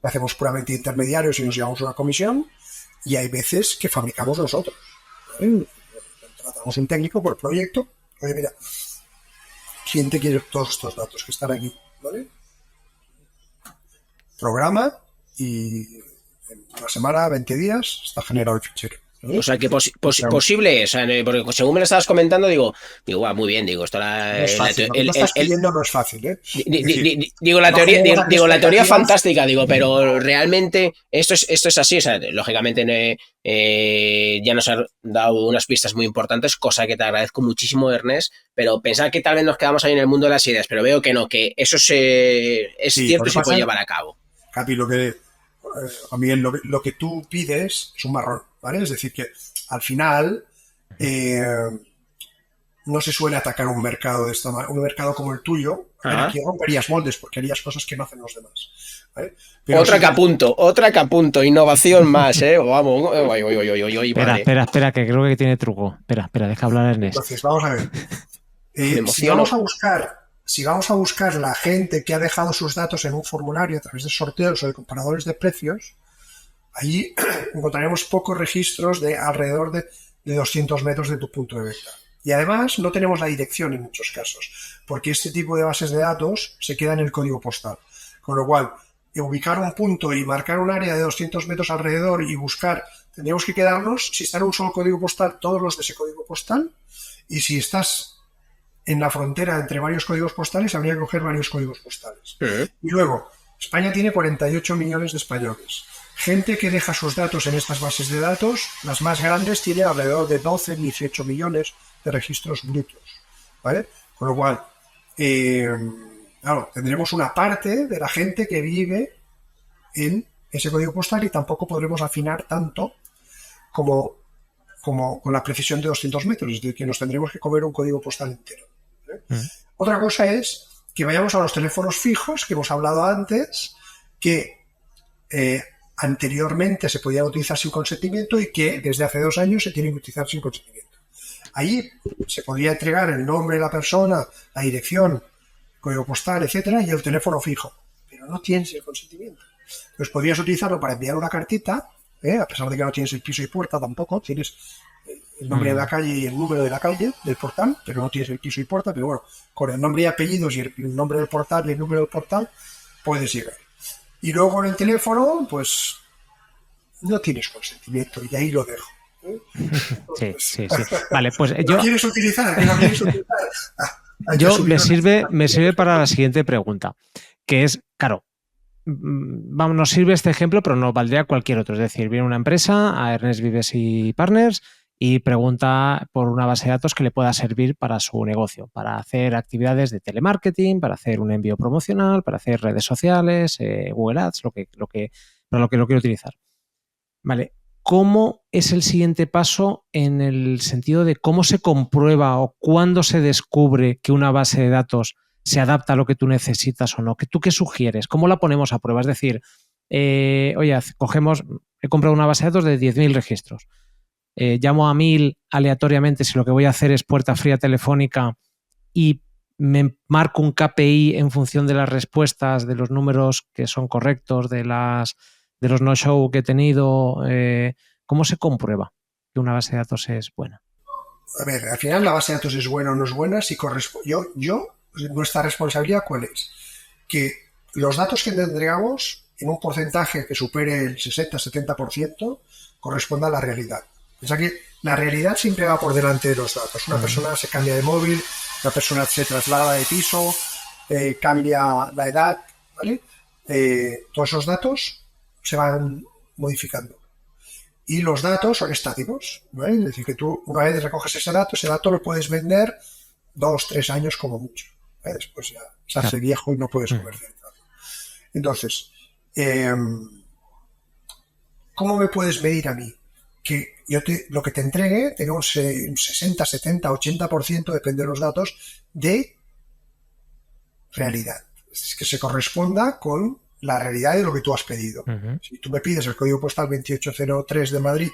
hacemos puramente intermediarios y nos llevamos una comisión, y hay veces que fabricamos nosotros, ¿vale? Tratamos un técnico por proyecto, oye, mira, ¿quién te quiere todos estos datos que están aquí? ¿Vale? Programa y en una semana, 20 días, está generado el fichero. O sea, que posible es, o sea, porque según me lo estabas comentando, digo, muy bien, digo, esto no es fácil, lo que estás pidiendo no es fáil, ¿eh? Digo, la teoría fantástica, digo, pero realmente esto es así, o sea, lógicamente ya nos has dado unas pistas muy importantes, cosa que te agradezco muchísimo, Ernest, pero pensaba que tal vez nos quedamos ahí en el mundo de las ideas, pero veo que no, que eso es cierto y se puede llevar a cabo. Capi, a mí lo que tú pides es un marrón, ¿vale? Es decir, que al final no se suele atacar un mercado de esta manera, un mercado como el tuyo. Aquí romperías moldes porque harías cosas que no hacen los demás, ¿vale? Pero otra que apunto, innovación más, vamos. Espera, que creo que tiene truco. Espera, deja hablar a Ernest. Entonces, vamos a ver. Si vamos a buscar la gente que ha dejado sus datos en un formulario a través de sorteos o de comparadores de precios, allí encontraremos pocos registros de alrededor de 200 metros de tu punto de venta. Y además no tenemos la dirección en muchos casos, porque este tipo de bases de datos se queda en el código postal. Con lo cual, ubicar un punto y marcar un área de 200 metros alrededor y buscar, tendríamos que quedarnos, si está en un solo código postal, todos los de ese código postal, y si estás en la frontera entre varios códigos postales, habría que coger varios códigos postales. Y luego, España tiene 48 millones de españoles. Gente que deja sus datos en estas bases de datos, las más grandes tienen alrededor de 12, 18 millones de registros brutos, ¿vale? Con lo cual, claro, tendremos una parte de la gente que vive en ese código postal y tampoco podremos afinar tanto como con la precisión de 200 metros, es decir, que nos tendremos que comer un código postal entero, ¿eh? Otra cosa es que vayamos a los teléfonos fijos que hemos hablado antes, que anteriormente se podían utilizar sin consentimiento y que desde hace 2 años se tienen que utilizar sin consentimiento. Allí se podía entregar el nombre de la persona, la dirección, código postal, etcétera, y el teléfono fijo, pero no tienes el consentimiento. Entonces podrías utilizarlo para enviar una cartita, a pesar de que no tienes el piso y puerta tampoco, tienes el nombre de la calle y el número de la calle, del portal, pero no tienes el piso y puerta, pero bueno, con el nombre y apellidos y el nombre del portal y el número del portal puedes llegar. Y luego con el teléfono, pues no tienes consentimiento y ahí lo dejo. Sí. Vale, pues yo... ¿Lo quieres utilizar? Me sirve para la siguiente pregunta, que es, claro, nos sirve este ejemplo, pero nos valdría cualquier otro. Es decir, viene una empresa a Ernest Vives y Partners y pregunta por una base de datos que le pueda servir para su negocio, para hacer actividades de telemarketing, para hacer un envío promocional, para hacer redes sociales, Google Ads, para lo que lo quiero utilizar. Vale, ¿cómo es el siguiente paso en el sentido de cómo se comprueba o cuándo se descubre que una base de datos se adapta a lo que tú necesitas o no? ¿Tú qué sugieres? ¿Cómo la ponemos a prueba? Es decir, he comprado una base de datos de 10.000 registros. Llamo a 1.000 aleatoriamente si lo que voy a hacer es puerta fría telefónica y me marco un KPI en función de las respuestas, de los números que son correctos, de los no-show que he tenido. ¿Cómo se comprueba que una base de datos es buena? A ver, al final la base de datos es buena o no es buena si corresponde. Nuestra responsabilidad, ¿cuál es? Que los datos que te entregamos en un porcentaje que supere el 60-70% corresponda a la realidad. O sea que la realidad siempre va por delante de los datos. Una persona se cambia de móvil, una persona se traslada de piso, cambia la edad, ¿vale? Todos esos datos se van modificando. Y los datos son estáticos, ¿vale? Es decir, que tú una vez recoges ese dato lo puedes vender 2-3 años como mucho, ¿vale? Después ya se hace viejo y no puedes comercializar. Entonces, ¿cómo me puedes medir a mí? Que lo que te entregue tenga un 60, 70, 80%, depende de los datos, de realidad. Es que se corresponda con la realidad de lo que tú has pedido. Si tú me pides el código postal 2803 de Madrid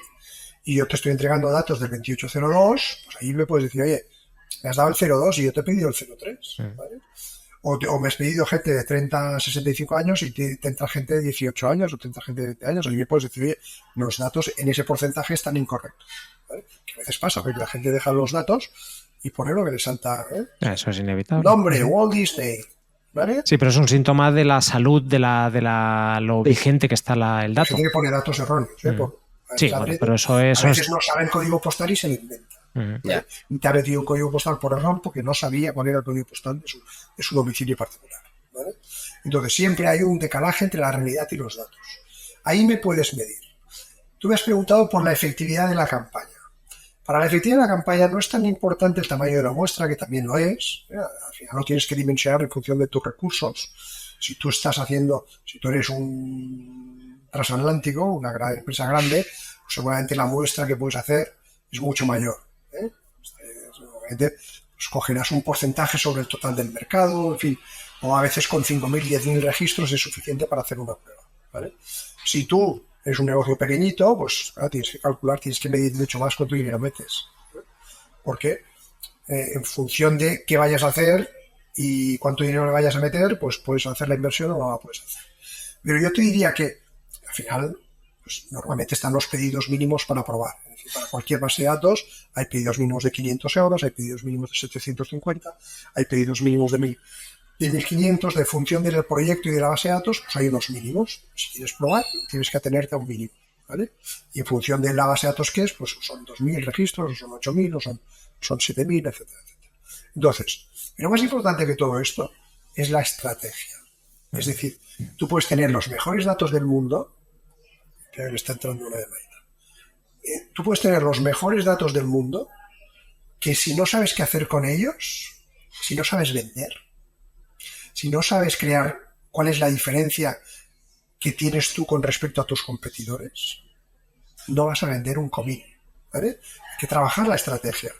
y yo te estoy entregando datos del 2802, pues ahí me puedes decir, oye, me has dado el 02 y yo te he pedido el 03, ¿vale? O me has pedido gente de 30 a 65 años y te entra gente de 18 años o te entra gente de 20 años. Y me puedes decir, oye, los datos en ese porcentaje están incorrectos, ¿vale? Que a veces pasa, porque la gente deja los datos y pone lo que le salta, ¿eh? Eso es inevitable. Nombre, Walt Disney, ¿vale? Sí, pero es un síntoma de la salud, de lo vigente que está el dato. Se tiene que poner datos erróneos, ¿eh? Sí, bueno, pero eso es... A veces no sabe el código postal y se lo inventa. ¿Vale? Y te ha metido un código postal por error porque no sabía cuál era el código postal de su domicilio particular, ¿vale? Entonces siempre hay un decalaje entre la realidad y los datos. Ahí me puedes medir. Tú me has preguntado por la efectividad de la campaña. Para la efectividad de la campaña no es tan importante el tamaño de la muestra, que también lo es. Al final lo tienes que dimensionar en función de tus recursos. Si tú eres un transatlántico, una gran empresa grande, pues seguramente la muestra que puedes hacer es mucho mayor. Seguramente pues, cogerás un porcentaje sobre el total del mercado, en fin, o a veces con 5.000, 10.000 registros es suficiente para hacer una prueba, ¿vale? Si tú eres un negocio pequeñito, pues tienes que calcular, tienes que medir mucho más cuánto dinero metes, porque en función de qué vayas a hacer y cuánto dinero le vayas a meter, pues puedes hacer la inversión o no la puedes hacer. Pero yo te diría que al final pues, normalmente están los pedidos mínimos para probar. Es decir, para cualquier base de datos hay pedidos mínimos de 500 euros, hay pedidos mínimos de 750, hay pedidos mínimos de 1.500, de función del proyecto y de la base de datos, pues hay unos mínimos. Si quieres probar, tienes que atenerte a un mínimo, ¿vale? Y en función de la base de datos que es, pues son 2.000 registros, o son 8.000, o son 7.000, etcétera, etcétera. Entonces, lo más importante que todo esto es la estrategia. Es decir, tú puedes tener los mejores datos del mundo, que le está entrando una de Maida. Tú puedes tener los mejores datos del mundo, que si no sabes qué hacer con ellos, si no sabes vender, si no sabes crear cuál es la diferencia que tienes tú con respecto a tus competidores, no vas a vender un comino, ¿vale? Hay que trabajar la estrategia,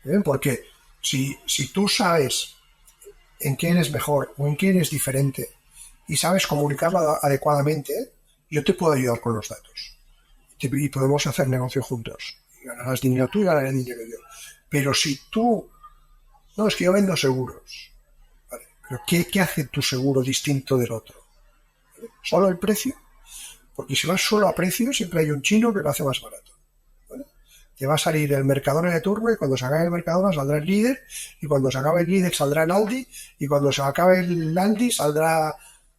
¿eh? Porque si tú sabes en qué eres mejor o en qué eres diferente y sabes comunicarlo adecuadamente, yo te puedo ayudar con los datos y podemos hacer negocio juntos. Y ganarás dinero tú y ganaré dinero yo. Pero si tú... No, es que yo vendo seguros. ¿Vale? Pero ¿qué hace tu seguro distinto del otro? ¿Vale? ¿Solo el precio? Porque si vas solo a precio, siempre hay un chino que lo hace más barato. ¿Vale? Te va a salir el Mercadona de turno y cuando se acabe el Mercadona saldrá el líder y cuando se acabe el líder saldrá el Aldi y cuando se acabe el Aldi saldrá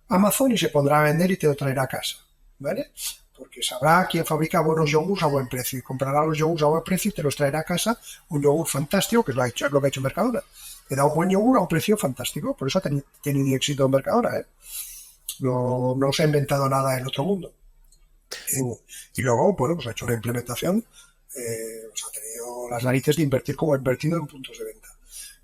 Amazon y se pondrá a vender y te lo traerá a casa, ¿vale? Porque sabrá quién fabrica buenos yogures a buen precio y comprará los yogures a buen precio y te los traerá a casa un yogur fantástico, que es lo que ha hecho Mercadona. Te da un buen yogur a un precio fantástico, por eso ha tenido éxito en Mercadona, ¿eh? No se ha inventado nada en el otro mundo. Y luego, bueno, pues ha hecho una implementación, ha tenido las narices de invertir como ha invertido en puntos de venta.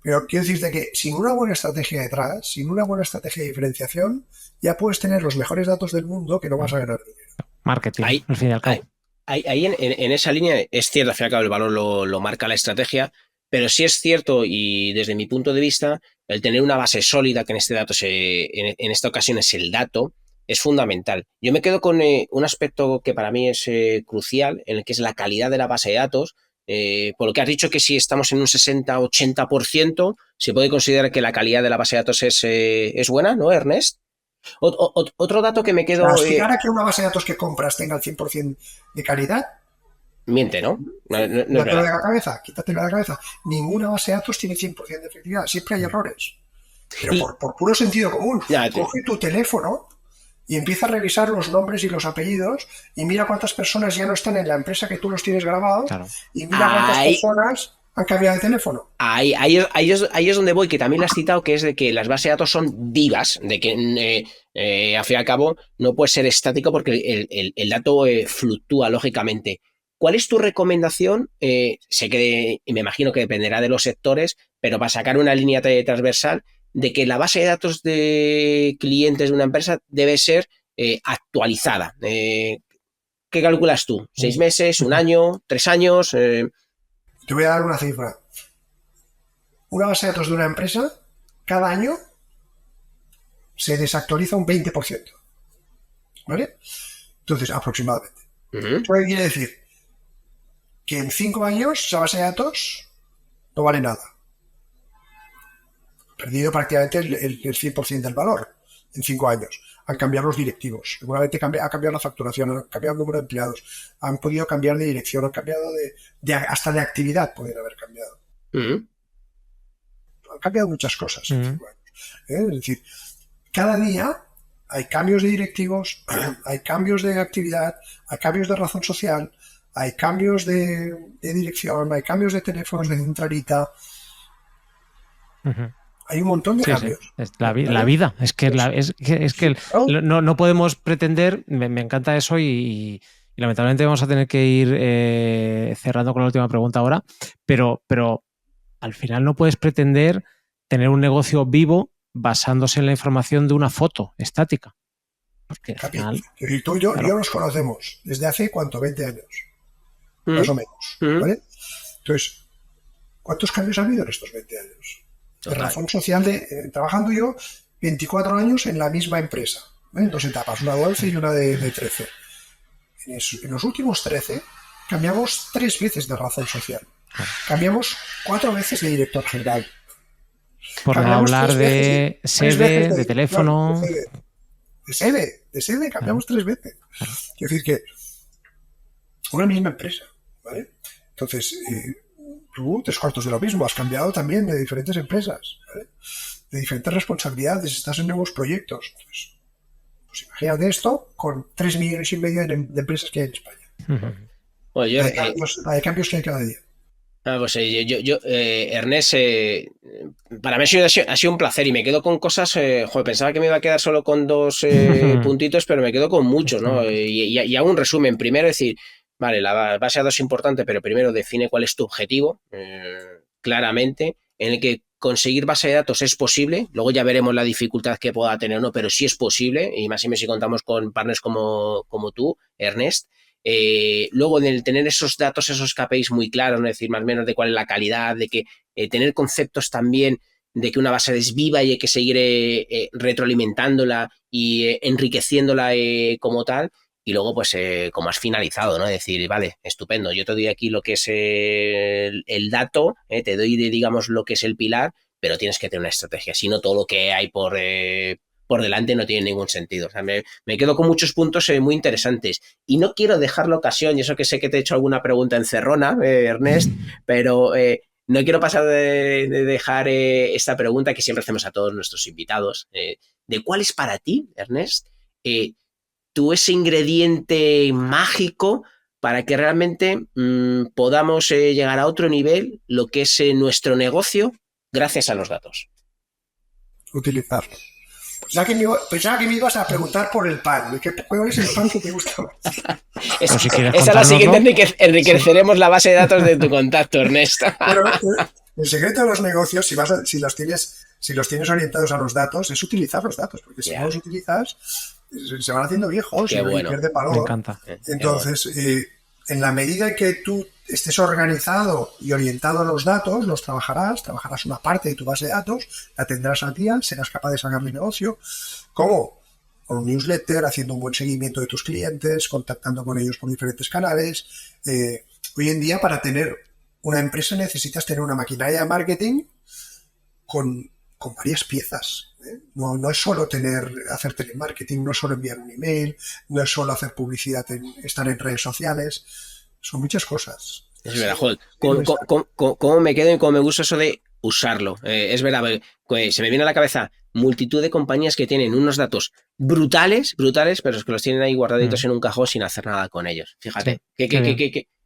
Pero quiero decirte que sin una buena estrategia detrás, sin una buena estrategia de diferenciación, ya puedes tener los mejores datos del mundo que no vas a ganar dinero. Marketing, al fin y al cabo. Ahí en esa línea es cierto, al fin y al cabo el valor lo marca la estrategia, pero sí es cierto, y desde mi punto de vista, el tener una base sólida, que en este dato en esta ocasión es el dato, es fundamental. Yo me quedo con un aspecto que para mí es crucial, en el que es la calidad de la base de datos. Por lo que has dicho que si estamos en un 60-80%, se puede considerar que la calidad de la base de datos es buena, ¿no, Ernest? Otro dato que me quedo... ¿Aspirar a que una base de datos que compras tenga el 100% de calidad? Miente, ¿no? No es de la cabeza, quítatelo de la cabeza. Ninguna base de datos tiene 100% de efectividad, siempre hay errores. Pero por puro sentido común, coge tu teléfono y empieza a revisar los nombres y los apellidos y mira cuántas personas ya no están en la empresa que tú los tienes grabados, claro. Y mira cuántas personas han cambiado de teléfono. Ahí es donde voy, que también lo has citado, que es de que las bases de datos son divas, de que al fin y al cabo no puede ser estático porque el dato fluctúa lógicamente. ¿Cuál es tu recomendación? Sé que me imagino que dependerá de los sectores, pero para sacar una línea transversal de que la base de datos de clientes de una empresa debe ser actualizada. ¿Qué calculas tú? ¿6 meses? ¿1 año? ¿3 años? Te voy a dar una cifra. Una base de datos de una empresa, cada año se desactualiza un 20%. ¿Vale? Entonces, aproximadamente. ¿Esto qué quiere decir? Que en 5 años esa base de datos no vale nada. Perdido prácticamente el 100% del valor en 5 años. Han cambiado los directivos. Seguramente ha cambiado la facturación, han cambiado el número de empleados, han podido cambiar de dirección, han cambiado hasta de actividad pueden haber cambiado. Han cambiado muchas cosas en 5 años. Es decir, cada día hay cambios de directivos, hay cambios de actividad, hay cambios de razón social, hay cambios de dirección, hay cambios de teléfonos de centralita. Hay un montón de cambios. Sí. Es la vida. Es que no podemos pretender. Me encanta eso y lamentablemente vamos a tener que ir cerrando con la última pregunta ahora. Pero al final no puedes pretender tener un negocio vivo basándose en la información de una foto estática. Porque al Capi, final, y tú y yo, claro. yo nos conocemos desde hace, ¿cuánto? 20 años, más o menos, ¿vale? Entonces, ¿cuántos cambios ha habido en estos 20 años? De Total. razón social, trabajando yo 24 años en la misma empresa, ¿vale? En 2 etapas, una de 11 y una de 13. En los últimos 13 cambiamos 3 veces de razón social. Cambiamos 4 veces de director general. por no Cambiamos hablar 3 veces, de sede, de teléfono. de sede cambiamos 3 veces. Quiero decir que una misma empresa, ¿vale? Entonces, tú 3/4 de lo mismo, has cambiado también de diferentes empresas, ¿vale? De diferentes responsabilidades, estás en nuevos proyectos. Entonces, pues imagínate esto con 3,5 millones de empresas que hay en España. Bueno, yo, La de cambios que hay cada día. pues Ernest, para mí ha sido un placer y me quedo con cosas, joder, pensaba que me iba a quedar solo con 2 puntitos, pero me quedo con muchos, ¿no? Y hago un resumen. Primero decir, vale, la base de datos es importante, pero primero define cuál es tu objetivo, claramente, en el que conseguir base de datos es posible, luego ya veremos la dificultad que pueda tener o no, pero sí es posible, y más si contamos con partners como tú, Ernest. Luego, en el tener esos datos, esos KPIs muy claros, ¿no? Es decir, más o menos de cuál es la calidad, de que tener conceptos también de que una base es viva y hay que seguir retroalimentándola y enriqueciéndola como tal. Y luego, pues, como has finalizado, ¿no? Es decir, vale, estupendo, yo te doy aquí lo que es el dato, te doy, digamos, lo que es el pilar, pero tienes que tener una estrategia, si no todo lo que hay por delante no tiene ningún sentido. O sea, me quedo con muchos puntos muy interesantes y no quiero dejar la ocasión, y eso que sé que te he hecho alguna pregunta encerrona, Ernest, pero no quiero pasar de dejar esta pregunta que siempre hacemos a todos nuestros invitados, de cuál es para ti, Ernest, tú ese ingrediente mágico para que realmente podamos llegar a otro nivel, lo que es nuestro negocio, gracias a los datos. Utilizarlo. Pensaba que me ibas a preguntar por el pan. ¿Cuál es el pan que te gusta más? O si quieres Esa es la siguiente, enriqueceremos sí. la base de datos de tu contacto, Ernesto. Pero el secreto de los negocios, si los tienes orientados a los datos, es utilizar los datos, porque si no los utilizas, se van haciendo viejos Qué y bueno. pierde valor. Me encanta. Entonces, en la medida en que tú estés organizado y orientado a los datos, los trabajarás una parte de tu base de datos, la tendrás al día, serás capaz de sacar mi negocio. ¿Cómo? Con un newsletter, haciendo un buen seguimiento de tus clientes, contactando con ellos por diferentes canales. Hoy en día, para tener una empresa necesitas tener una maquinaria de marketing con varias piezas. No es solo hacer telemarketing, no es solo enviar un email, no es solo hacer publicidad, estar en redes sociales. Son muchas cosas. Es verdad, joder. ¿Cómo me quedo y cómo me gusta eso de usarlo? Es verdad, se me viene a la cabeza multitud de compañías que tienen unos datos brutales, pero es que los tienen ahí guardaditos en un cajón sin hacer nada con ellos. Fíjate,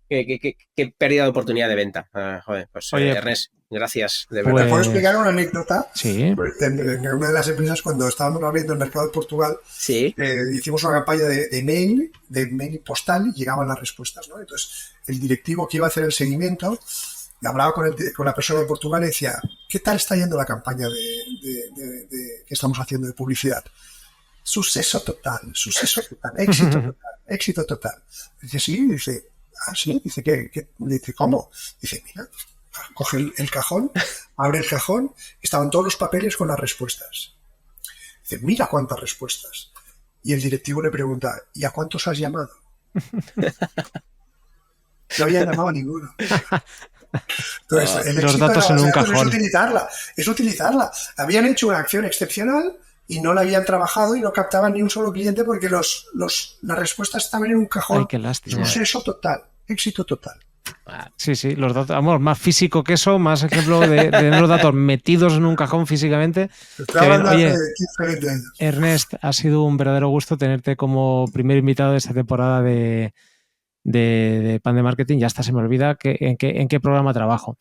Sí, qué pérdida de oportunidad de venta. Joder, pues Oye, Ernest, gracias, de ¿Me verdad. puedo explicar una anécdota? Sí. En una de las empresas, cuando estábamos abriendo el mercado de Portugal, Sí. hicimos una campaña de mail postal, y llegaban las respuestas, ¿no? Entonces, el directivo que iba a hacer el seguimiento hablaba con la persona de Portugal y decía, ¿qué tal está yendo la campaña que estamos haciendo de publicidad? Suceso total, éxito total. Dice, sí, dice, sí, dice, dice, ¿cómo? Dice, mira, coge el cajón, abre el cajón, estaban todos los papeles con las respuestas. Dice, mira cuántas respuestas. Y el directivo le pregunta, ¿y a cuántos has llamado? No había llamado a ninguno. Entonces, el los datos en un cajón. Es utilizarla. Habían hecho una acción excepcional y no la habían trabajado y no captaban ni un solo cliente porque las respuestas estaban en un cajón. Ay, qué lástima. Suceso total, éxito total. Sí, los datos, vamos, más físico que eso, más ejemplo de tener los datos metidos en un cajón físicamente. Oye, 15, años. Ernest, ha sido un verdadero gusto tenerte como primer invitado de esta temporada de Pan de Marketing. Ya hasta se me olvida en qué programa trabajo.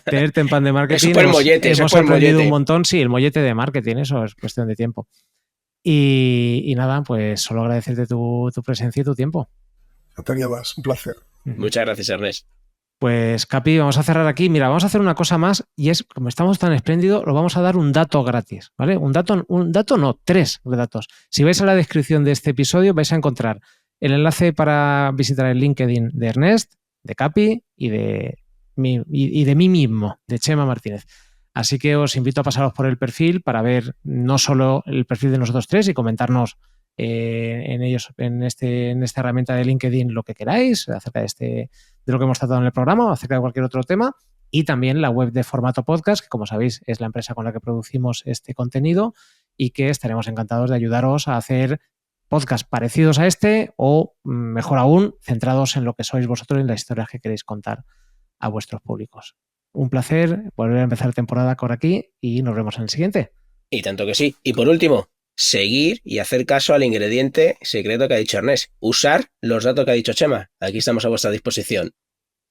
Tenerte en Pan de Marketing. Hemos aprendido un montón. Sí, el mollete de marketing, eso es cuestión de tiempo. Y nada, pues solo agradecerte tu presencia y tu tiempo. No tenía más, un placer. Muchas gracias, Ernest. Pues Capi, vamos a cerrar aquí. Mira, vamos a hacer una cosa más y es, como estamos tan espléndidos, lo vamos a dar un dato gratis, ¿vale? Un dato no, 3 datos. Si vais a la descripción de este episodio vais a encontrar el enlace para visitar el LinkedIn de Ernest, de Capi y de mí mismo, de Chema Martínez. Así que os invito a pasaros por el perfil para ver no solo el perfil de nosotros tres y comentarnos en esta herramienta de LinkedIn lo que queráis acerca de lo que hemos tratado en el programa o acerca de cualquier otro tema, y también la web de Formato Podcast, que como sabéis es la empresa con la que producimos este contenido y que estaremos encantados de ayudaros a hacer podcasts parecidos a este o, mejor aún, centrados en lo que sois vosotros y en las historias que queréis contar a vuestros públicos. Un placer volver a empezar temporada por aquí y nos vemos en el siguiente. Y tanto que sí. Y por último, seguir y hacer caso al ingrediente secreto que ha dicho Ernest. Usar los datos que ha dicho Chema. Aquí estamos a vuestra disposición.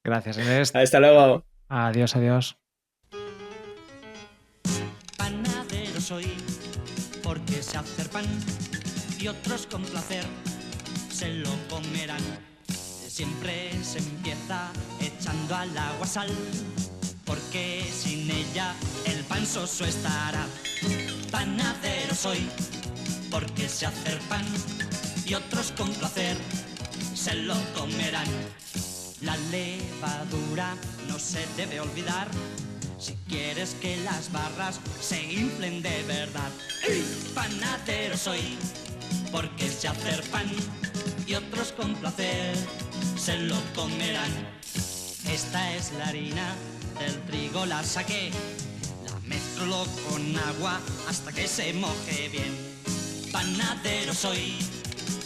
Gracias, Ernest. Hasta luego. Adiós, adiós. Panadero soy, porque sé hacer pan y otros con placer se lo comerán. Siempre se empieza echando al agua sal, porque sin ella el pan soso estará. Panadero soy, porque sé hacer pan y otros con placer se lo comerán. La levadura no se debe olvidar si quieres que las barras se inflen de verdad. Panadero soy, porque sé hacer pan y otros con placer se lo comerán. Esta es la harina, del trigo la saqué, la mezclo con agua hasta que se moje bien. Panadero soy,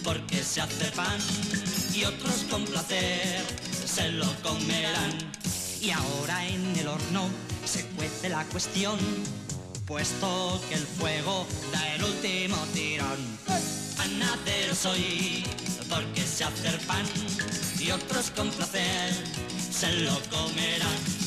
porque sé hacer pan y otros con placer se lo comerán. Y ahora en el horno se cuece la cuestión, puesto que el fuego da el último tirón. Panadero soy, porque sé hacer pan y otros con placer se lo comerán.